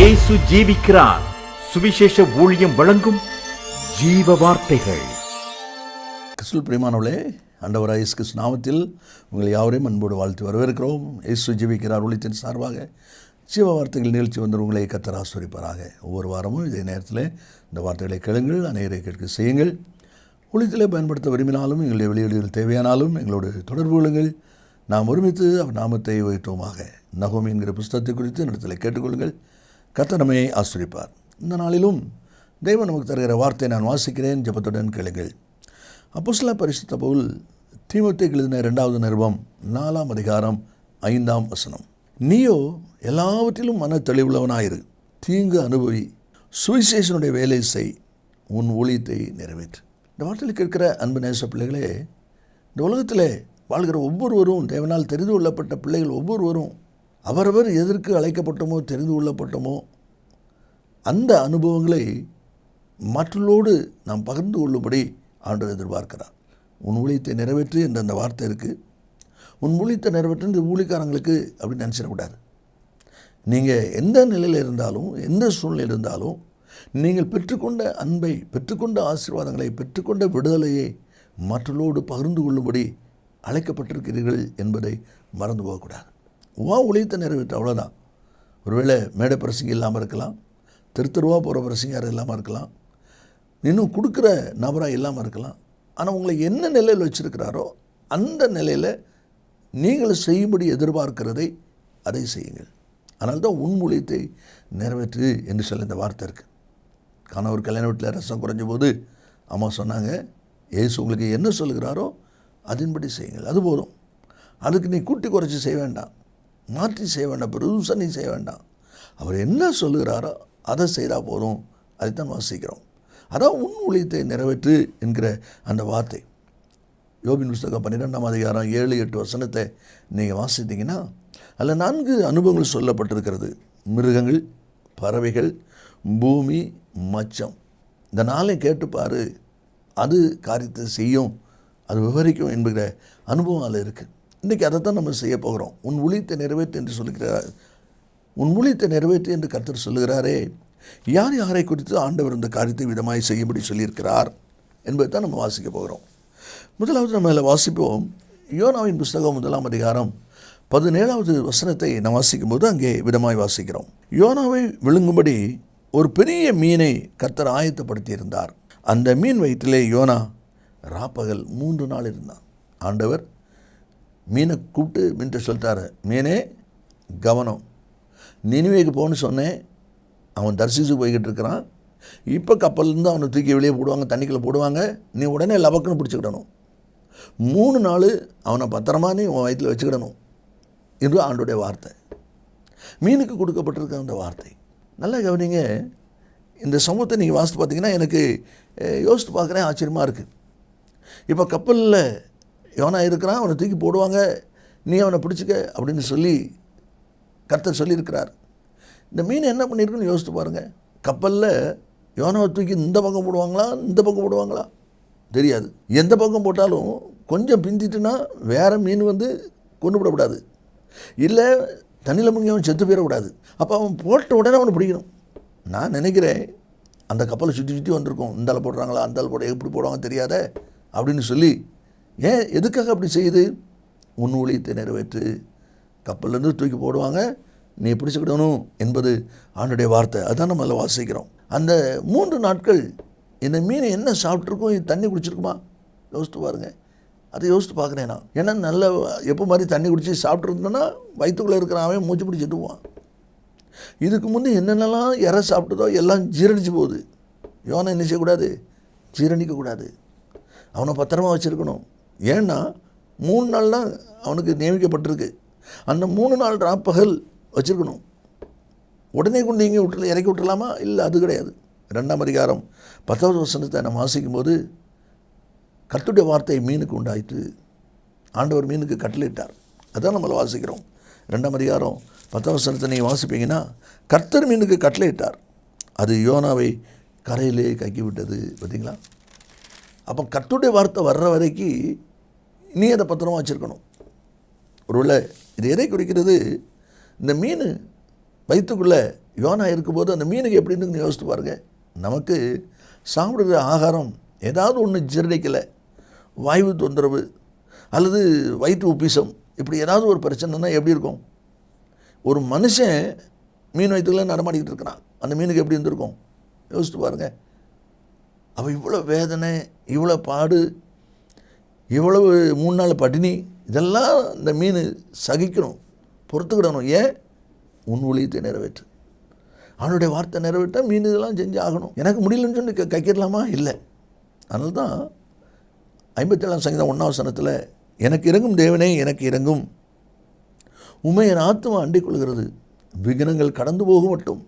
இயேசு ஜீவிக்கிறார். சுவிசேஷ ஊழியம் வழங்கும் ஜீவ வார்த்தைகள். கிறிஸ்துவில் பிரியமானவர்களே, ஆண்டவராகிய இயேசு கிறிஸ்து நாமத்தில் உங்களை யாவரையும் அன்போடு வாழ்த்து வரவேற்கிறோம். இயேசு ஜீவிக்கிறார் ஊழியத்தின் சார்பாக ஜீவ வார்த்தைகள் நிகழ்ச்சி வந்து உங்களை கர்த்தர் ஆசீர்வதிப்பாராக. ஒவ்வொரு வாரமும் இதே நேரத்தில் இந்த வார்த்தைகளை கேளுங்கள், அநேகரை கேட்க செய்யுங்கள். ஊழியத்திலே பயன்படுத்த விரும்பினாலும் எங்களுடைய வெளியீடுகள் தேவையானாலும் எங்களோடு தொடர்பு கொள்ளுங்கள். நாம் ஒருமித்து அவர் நாமத்தை உயர்த்துவோமாக. நகோமி என்கிற புஸ்தகத்தை குறித்து இடத்துல கேட்டுக்கொள்ளுங்கள். கர்த்தர் நம்மை ஆசீர்வதிப்பார். இந்த நாளிலும் தெய்வம் நமக்கு தருகிற வார்த்தை நான் வாசிக்கிறேன், ஜெபத்துடன் கேளுங்கள். அப்போஸ்தலர் பரிசுத்த பவுல் தீமோத்தேயுக்கு எழுதின 2வது நிருபம் 4ஆம் அதிகாரம் 5ஆம் வசனம். நீயோ எல்லாவற்றிலும் மன தெளிவுள்ளவனாயிரு, தீங்கு அனுபவி, சுவிசேஷனுடைய வேலை செய், உன் ஊழியத்தை நிறைவேற்று. இந்த வார்த்தையில் கேட்கிற அன்பு நேச பிள்ளைகளே, இந்த உலகத்தில் வாழ்கிற ஒவ்வொருவரும், தேவனால் தெரிந்து கொள்ளப்பட்ட பிள்ளைகள் ஒவ்வொருவரும் அவரவர் எதற்கு அழைக்கப்பட்டோமோ, தெரிந்து கொள்ளப்பட்டோமோ அந்த அனுபவங்களை மற்றவர்களோடு நாம் பகிர்ந்து கொள்ளும்படி ஆண்டவர் எதிர்பார்க்கிறார். உன் ஊழியத்தை நிறைவேற்று என்ற அந்த வார்த்தை இருக்குது. உன் ஊழியத்தை நிறைவேற்று இந்த ஊழியக்காரங்களுக்கு அப்படின்னு நினச்சிடக்கூடாது. நீங்கள் எந்த நிலையில் இருந்தாலும், எந்த சூழ்நிலை இருந்தாலும், நீங்கள் பெற்றுக்கொண்ட அன்பை, பெற்றுக்கொண்ட ஆசீர்வாதங்களை, பெற்றுக்கொண்ட விடுதலையை மற்றவர்களோடு பகிர்ந்து கொள்ளும்படி அழைக்கப்பட்டிருக்கிறீர்கள் என்பதை மறந்து போகக்கூடாது. ஊழியத்தை நிறைவேற்ற, அவ்வளோதான். ஒருவேளை மேடை பிரசங்க இல்லாமல் இருக்கலாம், தெருவா போகிற பிரசங்காரம் இல்லாமல் இருக்கலாம், இன்னும் கொடுக்குற நபராக இல்லாமல் இருக்கலாம். ஆனால் உங்களை என்ன நிலையில் வச்சுருக்கிறாரோ அந்த நிலையில் நீங்கள் செய்யும்படி எதிர்பார்க்கிறதை அதை செய்யுங்கள். அதனால தான் உன் ஊழியத்தை நிறைவேற்று என்று சொல்ல இந்த வார்த்தை இருக்குது. கணவர் கல்யாண வீட்டில் ரசம் குறைஞ்ச போது அம்மா சொன்னாங்க, ஏசு உங்களுக்கு என்ன சொல்லுகிறாரோ அதன்படி செய்யுங்கள், அது போதும். அதுக்கு நீ கூட்டி குறைச்சி செய்ய வேண்டாம், மாற்றி செய்ய வேண்டாம், பெருசாக நீ செய்ய வேண்டாம். அவர் என்ன சொல்லுகிறாரோ அதை செய்தால் போதும். அதைத்தான் வாசிக்கிறோம். அதான் உன் ஊழியத்தை நிறைவேற்று என்கிற அந்த வார்த்தை. யோபின் புஸ்தகம் 12ஆம் அதிகாரம் 7-8 வசனத்தை நீங்கள் வாசித்தீங்கன்னா அதில் 4 அனுபவங்கள் சொல்லப்பட்டிருக்கிறது. மிருகங்கள், பறவைகள், பூமி, மச்சம். இந்த 4 கேட்டுப்பார், அது காரியத்தை செய்யும், அது விவரிக்கும் என்கிற அனுபவம் அதில் இருக்குது. இன்றைக்கி அதை தான் நம்ம செய்ய போகிறோம். உன் ஊழியத்தை நிறைவேற்று என்று சொல்லுகிறார். உன் ஊழியத்தை நிறைவேற்று என்று கர்த்தர் சொல்லுகிறாரே, யார் யாரை குறித்து ஆண்டவர் இந்த காரியத்தை விதமாய் செய்யும்படி சொல்லியிருக்கிறார் என்பதை தான் நம்ம வாசிக்க போகிறோம். முதலாவது நம்ம அதில் வாசிப்போம். யோனாவின் புஸ்தகம் 1ஆம் அதிகாரம் 17வது வசனத்தை நாம் வாசிக்கும் போது அங்கே விதமாய் வாசிக்கிறோம். யோனாவை விழுங்கும்படி ஒரு பெரிய மீனை கர்த்தர் ஆயத்தப்படுத்தியிருந்தார். அந்த மீன் வயிற்றிலே யோனா ராப்பகல் 3 நாள் இருந்தான். ஆண்டவர் மீனை கூப்பிட்டு மீன்கிட்ட சொல்லிட்டாரு, மீனே கவனம், நினிவேக்கு போன்னு சொன்னேன், அவன் தரிசித்து போய்கிட்டு இருக்கிறான். இப்போ கப்பல்லேருந்து அவனை தூக்கி வெளியே போடுவாங்க, தண்ணிக்குள்ளே போடுவாங்க, நீ உடனே லபக்குன்னு பிடிச்சிக்கிடணும். 3 நாள் அவனை பத்திரமா நீ உன் வயிற்றில் வச்சுக்கிடணும் என்று ஆண்டோடைய வார்த்தை. மீனுக்கு கொடுக்கப்பட்டிருக்க அந்த வார்த்தை நல்லா கவனிங்க. இந்த சமூகத்தை நீங்கள் வாசித்து பார்த்தீங்கன்னா எனக்கு யோசித்து பார்க்குறேன், ஆச்சரியமாக இருக்குது. இப்போ கப்பலில் யோனா இருக்கிறான், அவனை தூக்கி போடுவாங்க, நீ அவனை பிடிச்சிக்க அப்படின்னு சொல்லி கர்த்தர் சொல்லியிருக்கிறார். இந்த மீன் என்ன பண்ணியிருக்குன்னு யோசித்து பாருங்கள். கப்பலில் யோனாவை தூக்கி இந்த பக்கம் போடுவாங்களா, இந்த பக்கம் போடுவாங்களா தெரியாது. எந்த பக்கம் போட்டாலும் கொஞ்சம் பிந்திட்டுனா வேறு மீன் வந்து கொண்டு விடக்கூடாது, இல்லை தண்ணியில் முங்கி அவன் செத்து போயிடக்கூடாது. அப்போ அவன் போட்ட உடனே அவனை பிடிக்கணும். நான் நினைக்கிறேன் அந்த கப்பலை சுற்றி சுற்றி வந்திருக்கோம், இந்தால போடுறாங்களா, அந்தால போட எப்படி போடுவாங்க தெரியாத அப்படின்னு சொல்லி. ஏன் எதுக்காக அப்படி செய்யுது? உன் ஊழியத்தை நிறைவேற்று, கப்பல்லேருந்து தூக்கி போடுவாங்க, நீ பிடிச்சிக்கிடணும் என்பது ஆண்டுடைய வார்த்தை. அதுதான் நம்ம அதில் வாசிக்கிறோம். அந்த 3 நாட்கள் இந்த மீனை என்ன சாப்பிட்ருக்கோம், இது தண்ணி குடிச்சிருக்குமா யோசித்து பாருங்கள். அதை யோசித்து பார்க்குறேன் நான். ஏன்னா நல்ல எப்போ மாதிரி தண்ணி குடித்து சாப்பிட்ருந்தோன்னா வயிற்றுக்குள்ளே இருக்கிறான் மூச்சு பிடிச்சிட்டு போவான். இதுக்கு முன்னே என்னென்னலாம் இறை சாப்பிட்டதோ எல்லாம் ஜீரணிச்சு போகுது. யோனை என்ன செய்யக்கூடாது, ஜீரணிக்கக்கூடாது, அவனை பத்திரமா வச்சுருக்கணும். ஏன்னா 3 நாள் தான் அவனுக்கு நியமிக்கப்பட்டிருக்கு. அந்த 3 நாள் ராப்பகல் வச்சுருக்கணும். உடனே கொண்டு இங்கே இறக்கி விட்டுலாமா? இல்லை, அது கிடையாது. 2ஆம் அதிகாரம் 10வது வசனத்தை நம்ம வாசிக்கும்போது கர்த்தருடைய வார்த்தை மீனுக்கு உண்டாயிற்று. ஆண்டவர் மீனுக்கு கட்டளையிட்டார். அதான் நம்மளை வாசிக்கிறோம். 2ஆம் அதிகாரம் 10வது வசனத்தை நீங்கள் வாசிப்பீங்கன்னா கர்த்தர் மீனுக்கு கட்டளையிட்டார், அது யோனாவை கரையிலே கக்கி விட்டது. பார்த்தீங்களா? அப்போ கர்த்தருடைய வார்த்தை வர்ற வரைக்கும் நீ அதை பத்திரமா வச்சுருக்கணும். ஒருவேளை இது எதை குறிக்கிறது? இந்த மீன் வயிற்றுக்குள்ளே யோனா இருக்கும்போது அந்த மீனுக்கு எப்படி இருக்குன்னு யோசித்து பாருங்கள். நமக்கு சாப்பிடுகிற ஆகாரம் ஏதாவது ஒன்று ஜீரணிக்கலை, வாய்வு தொந்தரவு அல்லது வயிற்று உப்பிசம், இப்படி ஏதாவது ஒரு பிரச்சனைனா எப்படி இருக்கும்? ஒரு மனுஷன் மீன் வயிற்றுக்குள்ளே நடமாடிக்கிட்டு இருக்கிறான், அந்த மீனுக்கு எப்படி இருந்திருக்கும் யோசித்து பாருங்கள். அப்போ இவ்வளோ வேதனை, இவ்வளோ பாடு, இவ்வளவு 3 நாள் பட்டினி, இதெல்லாம் இந்த மீன் சகிக்கணும், பொறுத்துக்கிடணும். ஏன்? உன் ஊழியத்தை நிறைவேற்று, அவனுடைய வார்த்தை நிறைவேற்ற மீன் இதெல்லாம் செஞ்சு ஆகணும். எனக்கு முடியலன்னு சொல்லி கைக்கிடலாமா? இல்லை. அதனால தான் 57 சங்கீதம் 1 வசனத்தில், எனக்கு இறங்கும் தேவனே எனக்கு இறங்கும், உம்மை என் ஆத்துமா அண்டிக் கொள்கிறது, விக்னங்கள் கடந்து போக மட்டும்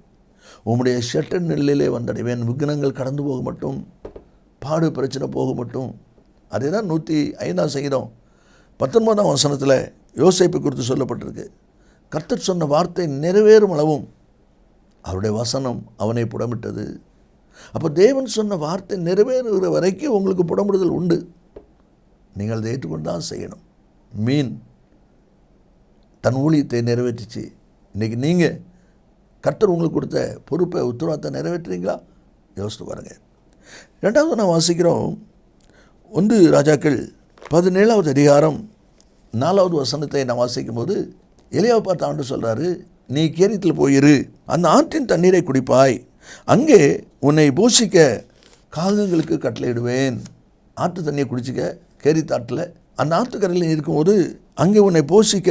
உம்முடைய ஷெட்ட நெல்லிலே வந்தடைவேன். விக்னங்கள் கடந்து போக மட்டும், பாடு பிரச்சனை போக மட்டும். அதே தான் 105 சங்கீதம் 19 வசனத்தில் யோசேப்பை குறித்து சொல்லப்பட்டிருக்கு. கர்த்தர் சொன்ன வார்த்தை நிறைவேறும் அளவும் அவருடைய வசனம் அவனை புடமிட்டது. அப்போ தேவன் சொன்ன வார்த்தை நிறைவேறுகிற வரைக்கும் உங்களுக்கு புடமிடுதல் உண்டு. நீங்கள் அதை ஏற்றுக்கொண்டு தான் செய்யணும். மீன் தன் ஊழியத்தை நிறைவேற்றிச்சு. இன்றைக்கி நீங்கள் கர்த்தர் உங்களுக்கு கொடுத்த பொறுப்பை, உத்தரவாதத்தை நிறைவேற்றுறீங்களா? யோசித்து பாருங்கள். 2வது நான் வாசிக்கிறோம் 1 ராஜாக்கள் 17வது அதிகாரம் 4வது வசனத்தை நான் வாசிக்கும்போது, எலியாவை பார்த்து ஆண்டு சொல்கிறாரு, நீ கேரித்தில் போயிரு, அந்த ஆற்றின் தண்ணீரை குடிப்பாய், அங்கே உன்னை பூஷிக்க காகங்களுக்கு கட்டளையிடுவேன். ஆற்று தண்ணியை குடிச்சிக்க, கேரித்தாட்டில் அந்த ஆற்றுக்கரையில் இருக்கும்போது அங்கே உன்னை போஷிக்க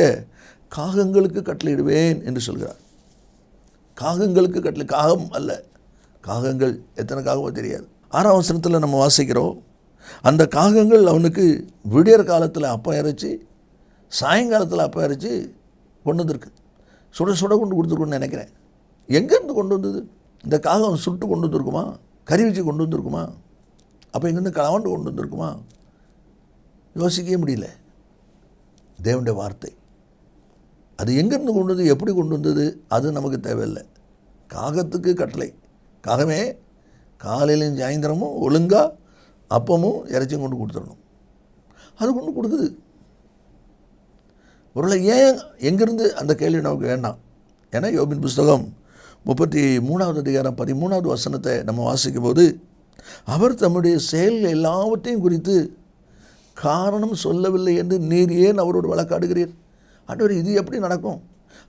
காகங்களுக்கு கட்டளையிடுவேன் என்று சொல்கிறார். காகங்களுக்கு கட்டளை, காகம் அல்ல, காகங்கள். எத்தனை காகமோ தெரியாது. 6ஆம் வசனத்தில் நம்ம வாசிக்கிறோம், அந்த காகங்கள் அவனுக்கு விடியற் காலத்தில் அப்பம் இறைச்சி, சாயங்காலத்தில் அப்பம் இறைச்சி கொண்டு வந்திருக்கு. சுட சுட கொண்டு கொடுத்துருக்குன்னு நினைக்கிறேன். எங்கேருந்து கொண்டு வந்தது? இந்த காகம் சுட்டு கொண்டு வந்திருக்குமா? கறி வச்சு கொண்டு வந்திருக்குமா? அப்போ எங்கேருந்து களவாண்டு கொண்டு வந்திருக்குமா? யோசிக்கவே முடியல. தேவனுடைய வார்த்தை அது எங்கேருந்து கொண்டு வந்து, எப்படி கொண்டு வந்தது, அது நமக்கு தேவையில்லை. காகத்துக்கு கட்டளை, காகமே காலையிலையும் சாயந்தரமும் ஒழுங்காக அப்பமும் இறைச்சியும் கொண்டு கொடுத்துடணும். அது கொண்டு கொடுக்குது. ஒருவேளை ஏன் எங்கேருந்து, அந்த கேள்வி நமக்கு வேண்டாம். ஏன்னா யோபின் புஸ்தகம் 33வது அதிகாரம் 13வது வசனத்தை நம்ம வாசிக்கும் போது, அவர் தம்முடைய செயல்கள் எல்லாவற்றையும் குறித்து காரணம் சொல்லவில்லை என்று நீர் ஏன் அவரோடு வழக்காடுகிறீர்? ஆண்டவர், இது எப்படி நடக்கும்?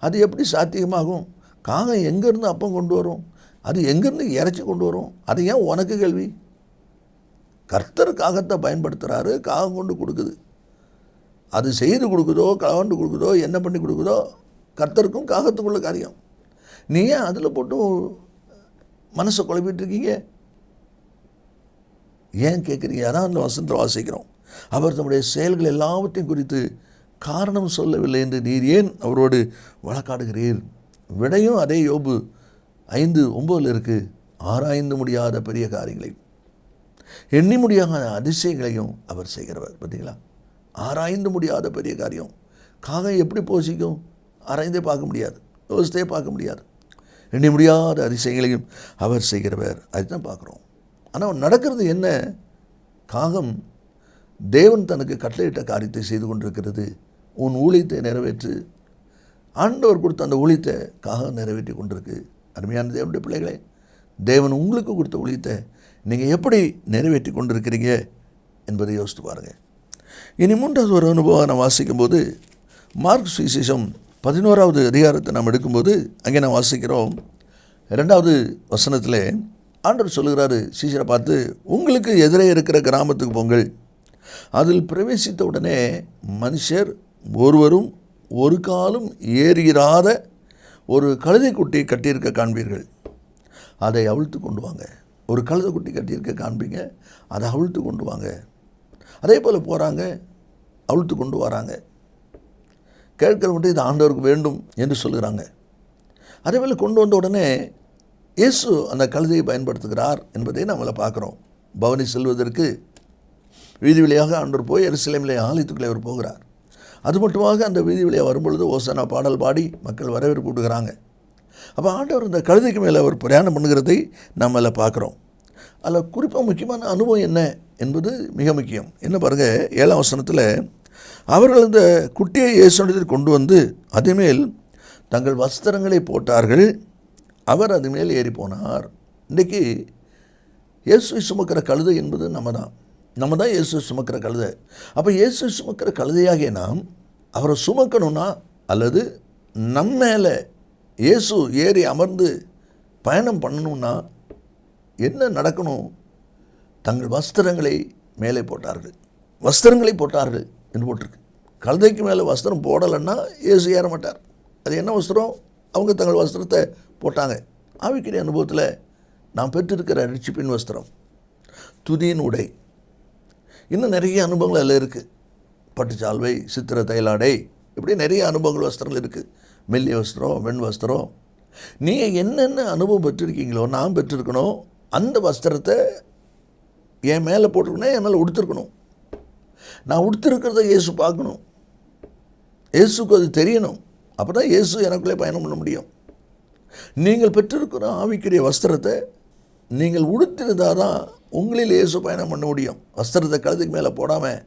அது எப்படி சாத்தியமாகும்? காகம் எங்கேருந்து அப்பம் கொண்டு வரும்? அது எங்கேருந்து இறைச்சி கொண்டு வரும்? அது ஏன் உனக்கு கேள்வி? கர்த்தர் காகத்தை பயன்படுத்துகிறாரு, காகம் கொண்டு கொடுக்குது. அது செய்து கொடுக்குதோ, களவாண்டு கொடுக்குதோ, என்ன பண்ணி கொடுக்குதோ, கர்த்தருக்கும் காகத்துக்குள்ள காரியம். நீ ஏன் அதில் போட்டு மனசை குழப்பிட்டுருக்கீங்க? ஏன் கேட்குறீங்க? அதான் அந்த வசனத்தில் வாசிக்கிறோம், அவர் தம்முடைய செயல்கள் எல்லாவற்றையும் குறித்து காரணம் சொல்லவில்லை என்று நீர் ஏன் அவரோடு வழக்காடுகிறீர்? விடையும் அதே யோபு 5:9 இருக்குது. ஆராய்ந்து முடியாத பெரிய காரியங்களையும் எண்ணி முடியாத அதிசயங்களையும் அவர் செய்கிறவர். பார்த்தீங்களா? ஆராய்ந்து முடியாத பெரிய காரியம். காகம் எப்படி போஷிக்கும்? ஆராய்ந்தே பார்க்க முடியாது, யோசித்தே பார்க்க முடியாது. எண்ணி முடியாத அதிசயங்களையும் அவர் செய்கிறவர். அதுதான் பார்க்குறோம். ஆனால் நடக்கிறது என்ன? காகம் தேவன் தனக்கு கட்டளையிட்ட காரியத்தை செய்து கொண்டிருக்கிறது. உன் ஊழியத்தை நிறைவேற்று. ஆண்டவர் கொடுத்த அந்த ஊழியத்தை காகம் நிறைவேற்றி கொண்டிருக்கு. அருமையான தேவனுடைய பிள்ளைகளே, தேவன் உங்களுக்கு கொடுத்த ஊழியத்தை நீங்கள் எப்படி நிறைவேற்றி கொண்டிருக்கிறீங்க என்பதை யோசித்து பாருங்கள். இனி 3வது ஒரு அனுபவம் நான் வாசிக்கும்போது, மார்க் சுவிசேஷம் 11வது அதிகாரத்தை நாம் எடுக்கும்போது அங்கே நான் வாசிக்கிறோம் 2வது வசனத்தில் ஆண்டவர் சொல்லுகிறாரு சீஷரை பார்த்து, உங்களுக்கு எதிரே இருக்கிற கிராமத்துக்கு போங்கள், அதில் பிரவேசித்த உடனே மனுஷர் ஒருவரும் ஒரு காலும் ஏறியிராத ஒரு கழுதை குட்டி கட்டியிருக்க காண்பீர்கள், அதை அவிழ்த்து கொண்டு வாங்க. ஒரு கழுதை குட்டி கட்டியிருக்க காண்பீங்க, அதை அவிழ்த்து கொண்டு வாங்க. அதே போல் போகிறாங்க, அவிழ்த்து கொண்டு வராங்க. கேட்கிறவங்க இது ஆண்டவருக்கு வேண்டும் என்று சொல்லுகிறாங்க. அதே போல் கொண்டு வந்த உடனே இயேசு அந்த கழுதையை பயன்படுத்துகிறார் என்பதை நம்மளை பார்க்குறோம். பவனி செல்வதற்கு வீதி வழியாக ஆண்டவர் போய் எருசலேமிலே ஆலயத்துக்குள்ளே அவர் போகிறார். அது மட்டுமாக அந்த வீதி வழியாக வரும்பொழுது ஓசானா பாடல் பாடி மக்கள் வரவேற்பு விடுகிறாங்க. அப்போ ஆண்டவர் இந்த கழுதைக்கு மேலே அவர் பிரயாணம் பண்ணுகிறதை நம்மள பார்க்குறோம். அதில் குறிப்பாக முக்கியமான அனுபவம் என்ன என்பது மிக முக்கியம். என்ன பாருங்கள், 7ஆம் வசனத்தில் அவர்கள் இந்த குட்டியை இயேசுவிடத்தில் கொண்டு வந்து அதேமேல் தங்கள் வஸ்திரங்களை போட்டார்கள், அவர் அது மேல் ஏறி போனார். இன்றைக்கி இயேசுவை சுமக்கிற கழுதை என்பது நம்ம தான் இயேசு சுமக்கிற கழுதை. அப்போ இயேசு சுமக்கிற கழுதையாகிய நாம் அவரை சுமக்கணும்னா, அல்லது நம்ம மேலே இயேசு ஏறி அமர்ந்து பயணம் பண்ணணும்னா என்ன நடக்கணும்? தங்கள் வஸ்திரங்களை மேலே போட்டார்கள். வஸ்திரங்களை போட்டார்கள் என்று போட்டிருக்கு. கழுதைக்கு மேலே வஸ்திரம் போடலைன்னா இயேசு ஏற மாட்டார். அது என்ன வஸ்திரம்? அவங்க தங்கள் வஸ்திரத்தை போட்டாங்க. ஆவிக்குரிய அனுபவத்தில் நாம் பெற்றிருக்கிற ரட்சிப்பின் வஸ்திரம், துதியின் உடை, இன்னும் நிறைய அனுபவங்கள் அதில் இருக்குது. பட்டுச்சால்வை, சித்திர தைலாடை, இப்படி நிறைய அனுபவங்கள் வஸ்திரங்கள் இருக்குது. மெல்லிய வஸ்திரம், வெண் வஸ்திரம். நீங்கள் என்னென்ன அனுபவம் பெற்றிருக்கீங்களோ நான் பெற்றிருக்கணும். அந்த வஸ்திரத்தை என் மேலே போட்டிருக்கணும், என் மேலே உடுத்திருக்கணும். நான் உடுத்திருக்கிறத இயேசு பார்க்கணும், இயேசுக்கு அது தெரியணும். அப்போ தான் இயேசு எனக்குள்ளே பயணம் பண்ண முடியும். நீங்கள் பெற்றிருக்கிற ஆவிக்குரிய வஸ்திரத்தை நீங்கள் உடுத்திருந்தால் தான் உங்களில் இயேசு பயணம் பண்ண முடியும். வஸ்திரத்தை கழுதைக்கு மேலே போடாமல்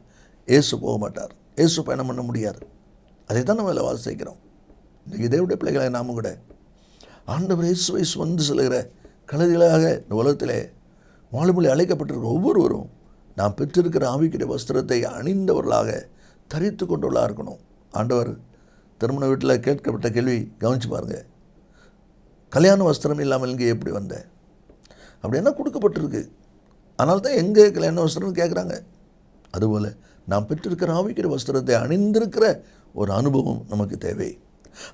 இயேசு போக மாட்டார், இயேசு பயணம் பண்ண முடியாது. அதை தான் நம்ம வாசிக்கிறோம். இன்றைக்கி தேவனுடைய பிள்ளைகளை நாமும் கூட ஆண்டவர் இயேசுவை சுமந்து செல்கிற கழுதைகளாக இந்த உலகத்திலே வாழுமொழி அழைக்கப்பட்டிருக்கிற ஒவ்வொருவரும் நாம் பெற்றிருக்கிற ஆவிக்குரிய வஸ்திரத்தை அணிந்தவர்களாக தரித்து கொண்டுள்ளா இருக்கணும். ஆண்டவர் திருமண வீட்டில் கேட்கப்பட்ட கேள்வி கவனித்து பாருங்கள். கல்யாண வஸ்திரம் இல்லாமல் இங்கே எப்படி வந்த? அப்படின்னா கொடுக்கப்பட்டிருக்கு. ஆனால் தான் எங்கே கல்யாண வஸ்திரம்னு கேட்குறாங்க. அதுபோல் நாம் பெற்றிருக்கிற ஆவிக்குரிய வஸ்திரத்தை அணிந்திருக்கிற ஒரு அனுபவம் நமக்கு தேவை.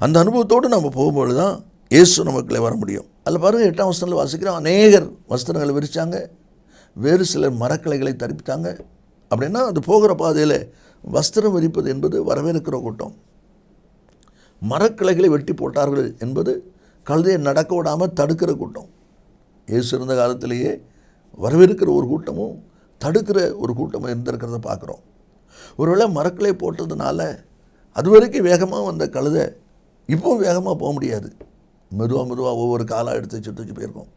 அந்த அனுபவத்தோடு நம்ம போகும்பொழுது தான் இயேசு நமக்குள்ளே வர முடியும். அதில் பாருங்கள், 8ஆம் வசனத்தில் வாசிக்கிறோம், அநேகர் வஸ்திரங்களை விரித்தாங்க, வேறு சிலர் மரக்கிளைகளை தரிப்பித்தாங்க. அப்படின்னா அது போகிற பாதையில் வஸ்திரம் விரிப்பது என்பது வரவேற்கிற கூட்டம். மரக்கிளைகளை வெட்டி போட்டார்கள் என்பது கழுதையை நடக்க விடாமல் தடுக்கிற கூட்டம். இயேசு இருந்த காலத்திலேயே வரவேற்கிற ஒரு கூட்டமும் தடுக்கிற ஒரு கூட்டமும் இருந்திருக்கிறத பார்க்குறோம். ஒருவேளை மரக்கிளை போட்டதுனால அது வரைக்கும் வேகமாக வந்த கழுதை இப்போவும் வேகமாக போக முடியாது. மெதுவாக ஒவ்வொரு காலாக எடுத்து சுற்றி போயிருக்கோம்.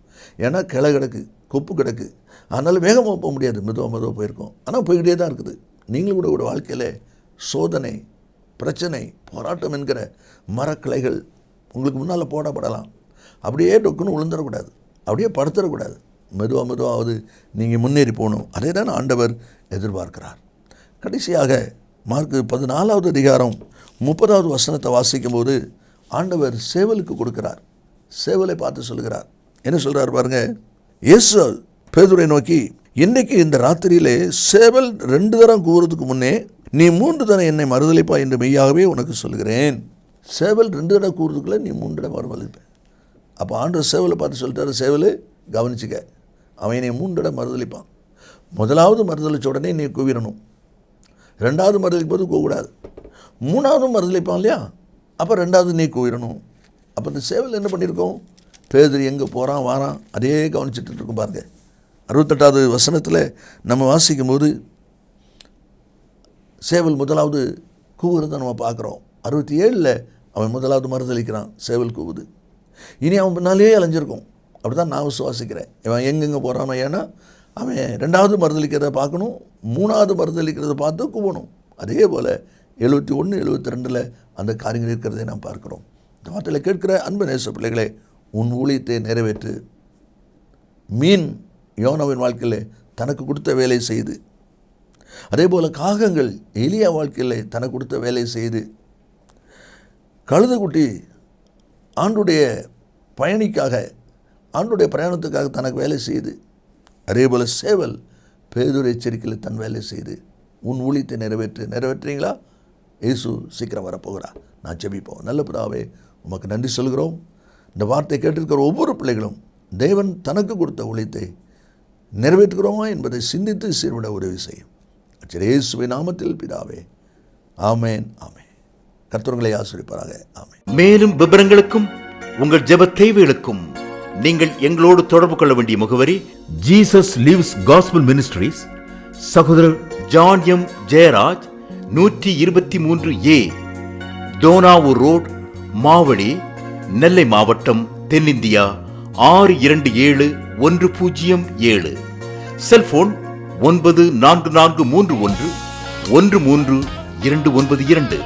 ஏன்னா கிளை கிடக்கு, கொப்பு கிடக்கு, அதனால் வேகமாக போக முடியாது. மெதுவாக போயிருக்கோம். ஆனால் போய்கிட்டே தான் இருக்குது. நீங்களும் கூட ஒரு வாழ்க்கையில் சோதனை, பிரச்சனை, போராட்டம் என்கிற மரக்கிளைகள் உங்களுக்கு முன்னால் போடப்படலாம். அப்படியே டொக்குன்னு விழுந்துடக்கூடாது, அப்படியே படுத்துடக்கூடாது. மெதுவாவது நீங்கள் முன்னேறி போகணும். அதே தான் ஆண்டவர் எதிர்பார்க்கிறார். கடைசியாக மார்க்கு 14வது அதிகாரம் 30வது வசனத்தை வாசிக்கும் போது ஆண்டவர் சேவலுக்கு கொடுக்கிறார். சேவலை பார்த்து சொல்கிறார். என்ன சொல்கிறார் பாருங்க. இயேசு பேதுரை நோக்கி, இன்றைக்கு இந்த ராத்திரியிலே சேவல் 2 தரம் கூறுறதுக்கு முன்னே நீ 3 தரம் என்னை மறுதலிப்பா என்று மெய்யாகவே உனக்கு சொல்கிறேன். சேவல் 2 தடவை கூறுறதுக்குள்ளே நீ 3 தடவை மறுதலிப்பேன். அப்போ ஆண்டவர் சேவலை பார்த்து சொல்லிட்டாரு, சேவல் கவனிச்சுக்க, அவன் என்னை 3 தடவை மறுதலிப்பான். முதலாவது மறுதளிச்ச உடனே நீ கூவிடணும். 2வது மறுதளிக்கும் போது கூவிடாது. 3வது மறுதளிப்பான் இல்லையா, அப்போ 2வது நீ கூவிடணும். அப்போ இந்த சேவல் என்ன பண்ணியிருக்கோம்? பேதுரு எங்கே போகிறான் வாரான் அதே கவனிச்சுட்டு இருக்கும் பாருங்க. 68வது வசனத்தில் நம்ம வாசிக்கும் போது சேவல் முதலாவது கூவுறதை நம்ம பார்க்குறோம். 67ல் அவன் முதலாவது மறுதளிக்கிறான், சேவல் கூவுது. இனி அவன் பின்னாலே அலைஞ்சிருக்கும். அப்படி தான் நான் விசுவாசிக்கிறேன். இவன் எங்கெங்கே போகிறானோ, ஏன்னா அவன் 2வது மறுதளிக்கிறத பார்க்கணும், 3வது மறுதளிக்கிறத பார்த்து கூவணும். அதே போல் 71, 72ல் அந்த காரியங்கள் இருக்கிறதை நாம் பார்க்குறோம். இந்த வார்த்தையில் கேட்கிற அன்பு நேச பிள்ளைகளே, உன் ஊழியத்தை நிறைவேற்று. மீன் யோனாவின் வாழ்க்கையில் தனக்கு கொடுத்த வேலை செய்து, அதே போல் காகங்கள் எலியா வாழ்க்கையில் தனக்கு கொடுத்த வேலை செய்து, கழுதைக்குட்டி ஆண்டுடைய பயணிக்காக, ஆண்டுடைய பிரயாணத்துக்காக தனக்கு வேலை செய்து, அதே போல் சேவல் பேதுரு எச்சரிக்கையில் தன் வேலை செய்து உன் ஊழியத்தை நிறைவேற்றுறீங்களா? இயேசு சீக்கிரம் வரப்போகிறார். நான் ஜெபிப்போம். நல்ல பிதாவே, உமக்கு நன்றி சொல்கிறோம். இந்த வார்த்தை கேட்டிருக்கிற ஒவ்வொரு பிள்ளைகளும் தேவன் தனக்கு கொடுத்த ஊழியத்தை நிறைவேற்றுகிறோமா என்பதை சிந்தித்து சீர்விட உதவி செய்யும். இயேசுவின் நாமத்தில் பிதாவே, ஆமேன் ஆமேன். கர்த்தர்களை ஆசீர்வதிப்பாராக. ஆமேன். மேலும் விவரங்களுக்கும் உங்கள் ஜெப தேவைகளுக்கும் நீங்கள் எங்களோடு தொடர்பு கொள்ள வேண்டிய முகவரி ஜீசஸ் லிவ்ஸ் காஸ்பல் மினிஸ்ட்ரீஸ், சகோதரர் John M Jeyaraj, 123A Dohnavur road, Mavadi, Nellai மாவட்டம், தென்னிந்தியா 627107. செல்போன் 9443113292.